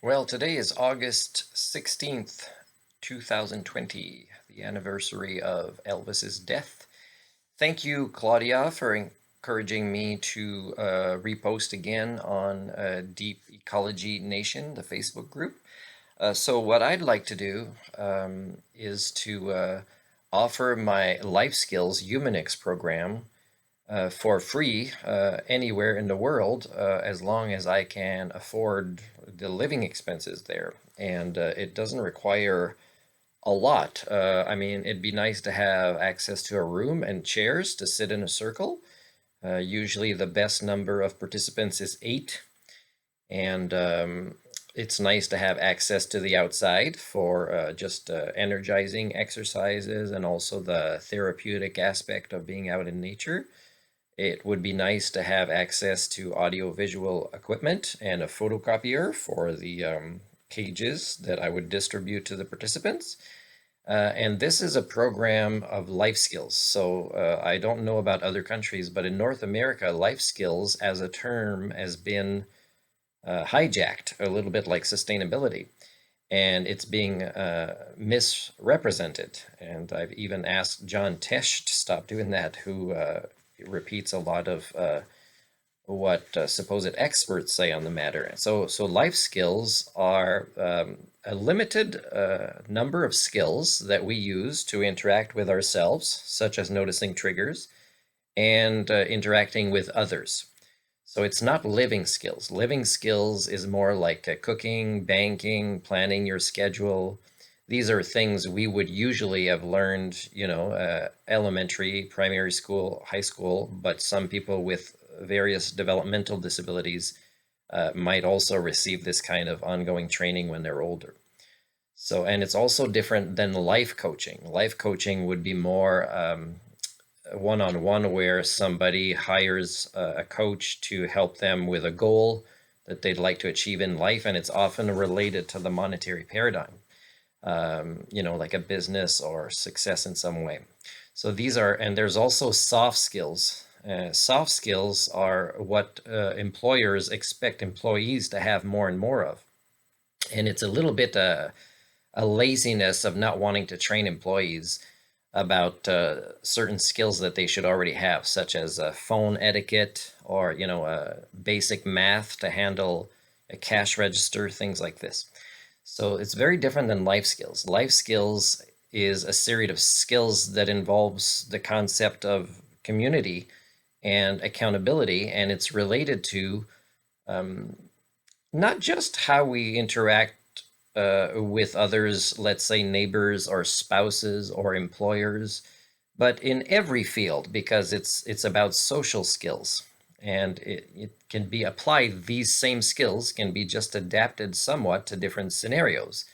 Well, today is August 16th, 2020, the anniversary of Elvis's death. Thank you, Claudia, for encouraging me to repost again on Deep Ecology Nation, the Facebook group. So what I'd like to do is to offer my life skills HUMANICS program for free anywhere in the world as long as I can afford the living expenses there. And it doesn't require a lot. I mean, it'd be nice to have access to a room and chairs to sit in a circle. Usually the best number of participants is 8. And it's nice to have access to the outside for just energizing exercises and also the therapeutic aspect of being out in nature. It would be nice to have access to audio-visual equipment and a photocopier for the cages that I would distribute to the participants. And this is a program of life skills. So I don't know about other countries, but in North America, life skills as a term has been hijacked a little bit like sustainability. And it's being misrepresented. And I've even asked John Tesh to stop doing that, who repeats a lot of what supposed experts say on the matter. So life skills are a limited number of skills that we use to interact with ourselves, such as noticing triggers and interacting with others. So it's not living skills. Living skills is more like cooking, banking, planning your schedule. These are things we would usually have learned, elementary, primary school, high school, but some people with various developmental disabilities might also receive this kind of ongoing training when they're older. So, and it's also different than life coaching. Life coaching would be more one-on-one, where somebody hires a coach to help them with a goal that they'd like to achieve in life, and it's often related to the monetary paradigm, like a business or success in some way. So these are, and there's also soft skills. Soft skills are what employers expect employees to have more and more of. And it's a little bit a laziness of not wanting to train employees about certain skills that they should already have, such as phone etiquette or, basic math to handle a cash register, things like this. So it's very different than life skills. Life skills is a series of skills that involves the concept of community and accountability, and it's related to not just how we interact with others, let's say neighbors or spouses or employers, but in every field, because it's about social skills. And it can be applied, these same skills can be just adapted somewhat to different scenarios,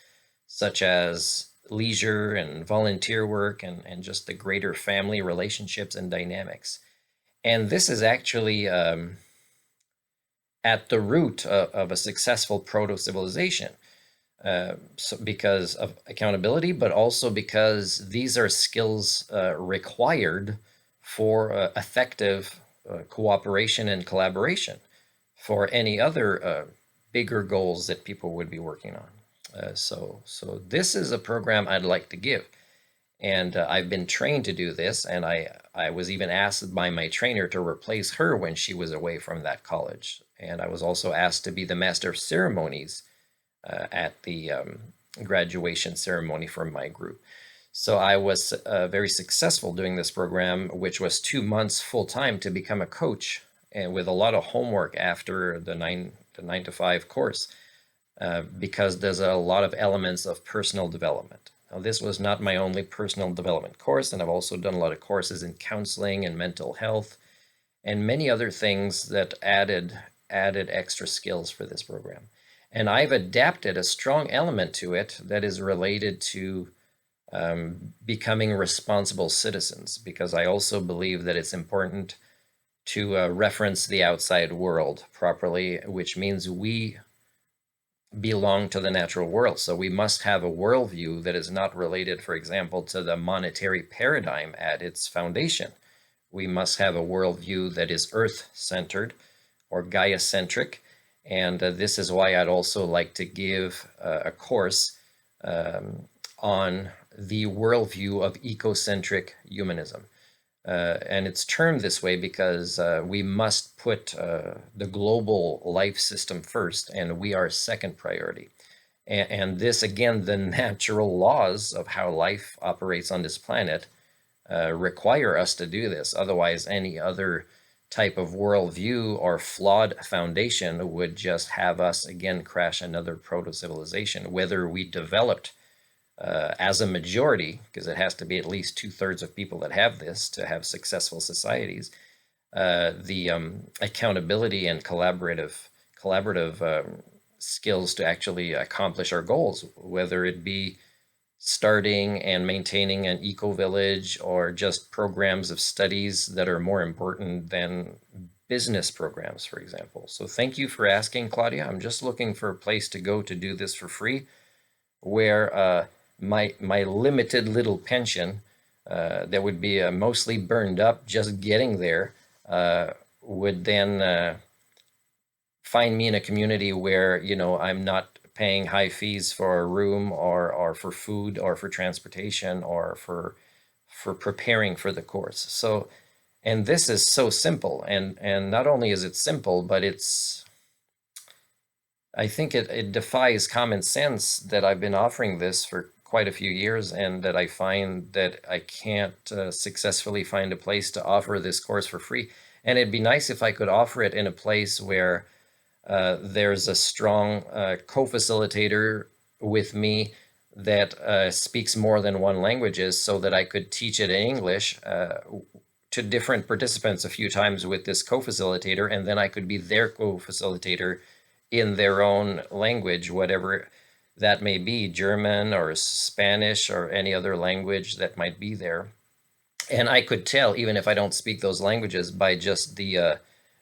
such as leisure and volunteer work and just the greater family relationships and dynamics. And this is actually at the root of a successful proto-civilization. So because of accountability, but also because these are skills required for effective cooperation and collaboration for any other bigger goals that people would be working on. So this is a program I'd like to give. And I've been trained to do this, and I was even asked by my trainer to replace her when she was away from that college. And I was also asked to be the master of ceremonies at the graduation ceremony for my group. So I was very successful doing this program, which was 2 months full-time to become a coach, and with a lot of homework after the 9 to 5 course, because there's a lot of elements of personal development. Now, this was not my only personal development course, and I've also done a lot of courses in counseling and mental health and many other things that added extra skills for this program. And I've adapted a strong element to it that is related to becoming responsible citizens, because I also believe that it's important to reference the outside world properly, which means we belong to the natural world. So we must have a worldview that is not related, for example, to the monetary paradigm at its foundation. We must have a worldview that is earth-centered or Gaia-centric, And this is why I'd also like to give a course on the worldview of ecocentric humanism. And it's termed this way because we must put the global life system first, and we are second priority. And this, again, the natural laws of how life operates on this planet require us to do this. Otherwise, any other type of worldview or flawed foundation would just have us, again, crash another proto-civilization. Whether we developed as a majority, because it has to be at least 2/3 of people that have this to have successful societies, the accountability and collaborative skills to actually accomplish our goals, whether it be starting and maintaining an eco-village or just programs of studies that are more important than business programs, for example. So thank you for asking, Claudia. I'm just looking for a place to go to do this for free, where my limited little pension that would be mostly burned up just getting there would then find me in a community where, you know, I'm not paying high fees for a room or for food or for transportation or for preparing for the course. So, and this is so simple, and not only is it simple, but I think it defies common sense that I've been offering this for quite a few years, and that I find that I can't successfully find a place to offer this course for free. And it'd be nice if I could offer it in a place where there's a strong co-facilitator with me that speaks more than one languages, so that I could teach it in English to different participants a few times with this co-facilitator, and then I could be their co-facilitator in their own language, whatever that may be, German or Spanish or any other language that might be there. And I could tell, even if I don't speak those languages, by just the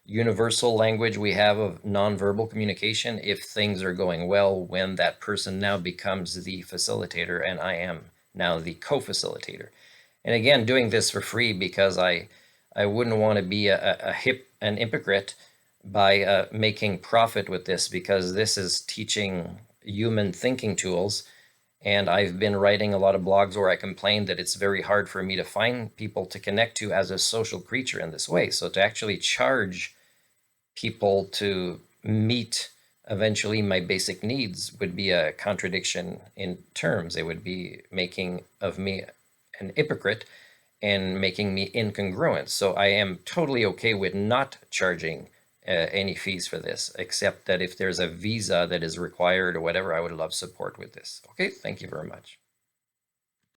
universal language we have of nonverbal communication, if things are going well, when that person now becomes the facilitator and I am now the co-facilitator. And again, doing this for free because I wouldn't want to be an hypocrite by making profit with this, because this is teaching human thinking tools. And I've been writing a lot of blogs where I complain that it's very hard for me to find people to connect to as a social creature in this way. So to actually charge people to meet eventually my basic needs would be a contradiction in terms. It would be making of me an hypocrite and making me incongruent. So I am totally okay with not charging any fees for this, except that if there's a visa that is required or whatever, I would love support with this. Okay, thank you very much.